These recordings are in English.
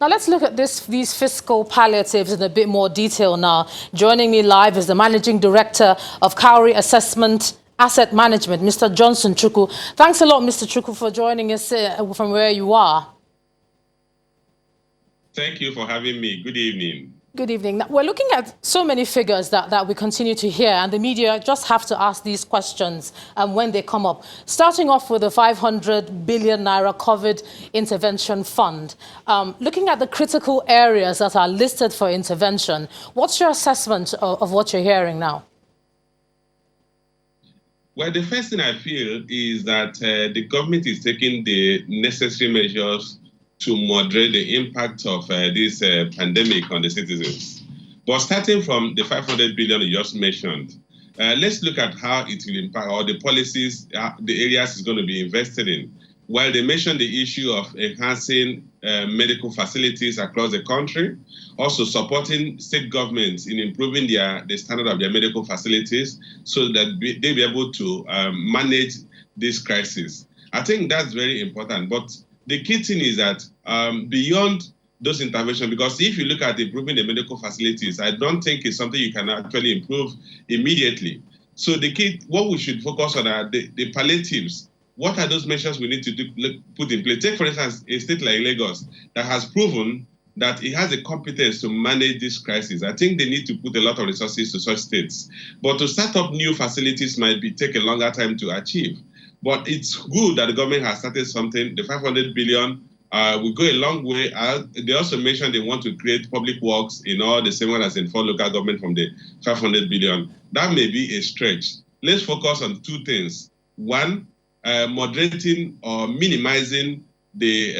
Now let's look at these fiscal palliatives in a bit more detail now. Joining me live is the Managing Director of Cowrie Asset Management, Mr. Johnson Chukwu. Thanks a lot, Mr. Chukwu, for joining us from where you are. Thank you for having me. Good evening. Good evening. Now, we're looking at so many figures that we continue to hear, and the media just have to ask these questions when they come up. Starting off with the 500 billion naira COVID intervention fund. Looking at the critical areas that are listed for intervention, what's your assessment of what you're hearing now? Well, the first thing I feel is that the government is taking the necessary measures to moderate the impact of this pandemic on the citizens. But starting from the 500 billion you just mentioned, let's look at how it will impact, or the policies, the areas it's going to be invested in. While they mentioned the issue of enhancing medical facilities across the country, also supporting state governments in improving the standard of their medical facilities so that they'll be able to manage this crisis. I think that's very important. But the key thing is that beyond those interventions, because if you look at improving the medical facilities, I don't think it's something you can actually improve immediately. So the key, what we should focus on are the palliatives. What are those measures we need to put in place? Take, for instance, a state like Lagos that has proven that it has the competence to manage this crisis. I think they need to put a lot of resources to such states. But to start up new facilities might take a longer time to achieve. But it's good that the government has started something. The 500 billion will go a long way. They also mentioned they want to create public works in all the same way as in 4 local government from the 500 billion. That may be a stretch. Let's focus on 2 things. One, moderating or minimizing the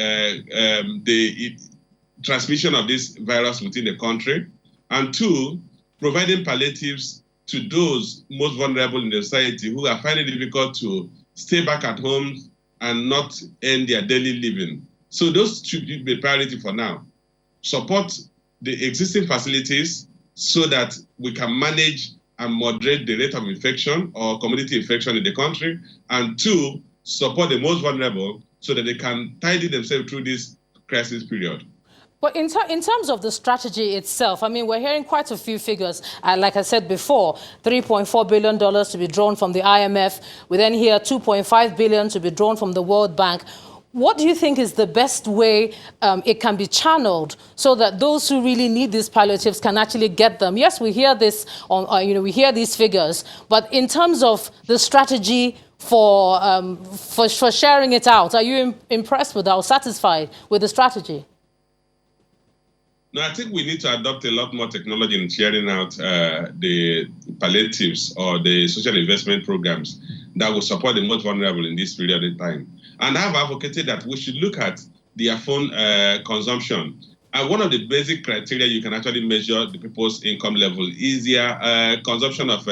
transmission of this virus within the country. And 2, providing palliatives to those most vulnerable in the society who are finding it difficult to stay back at home and not earn their daily living. So those should be a priority for now. Support the existing facilities so that we can manage and moderate the rate of infection or community infection in the country. And 2, support the most vulnerable so that they can tidy themselves through this crisis period. But in terms of the strategy itself, I mean, we're hearing quite a few figures. Like I said before, $3.4 billion to be drawn from the IMF. We then hear $2.5 billion to be drawn from the World Bank. What do you think is the best way it can be channeled so that those who really need these palliatives can actually get them? Yes, we hear this we hear these figures, but in terms of the strategy for sharing it out, are you impressed with or satisfied with the strategy? No, I think we need to adopt a lot more technology in sharing out the palliatives or the social investment programs that will support the most vulnerable in this period of time. And I've advocated that we should look at their phone consumption. And one of the basic criteria you can actually measure the people's income level is their consumption of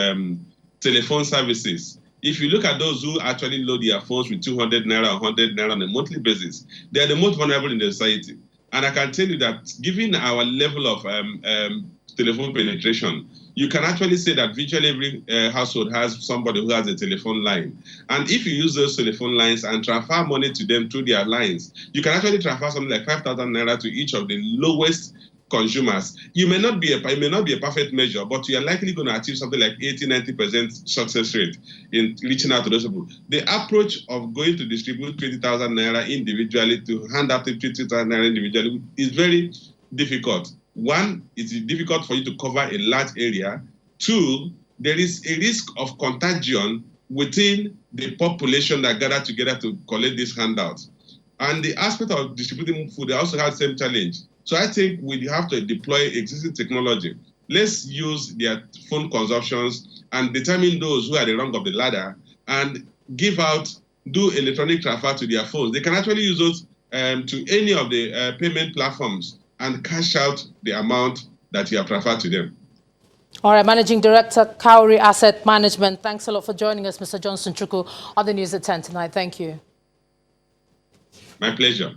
telephone services. If you look at those who actually load their phones with 200 naira or 100 naira on a monthly basis, they are the most vulnerable in the society. And I can tell you that given our level of telephone penetration, you can actually say that virtually every household has somebody who has a telephone line. And if you use those telephone lines and transfer money to them through their lines, you can actually transfer something like 5,000 naira to each of the lowest consumers. It may not be a perfect measure, but you are likely going to achieve something like 80–90% success rate in reaching out to those people. The approach of going to distribute 20,000 naira individually to hand out 50,000 naira individually is very difficult. One, it's difficult for you to cover a large area. 2, there is a risk of contagion within the population that gather together to collect these handouts. And the aspect of distributing food, they also have the same challenge. So I think we have to deploy existing technology. Let's use their phone consumptions and determine those who are the rung of the ladder and do electronic transfer to their phones. They can actually use those to any of the payment platforms and cash out the amount that you have transferred to them. All right, Managing Director, Cowrie Asset Management. Thanks a lot for joining us, Mr. Johnson Chukwu, on the News at 10 tonight. Thank you. My pleasure.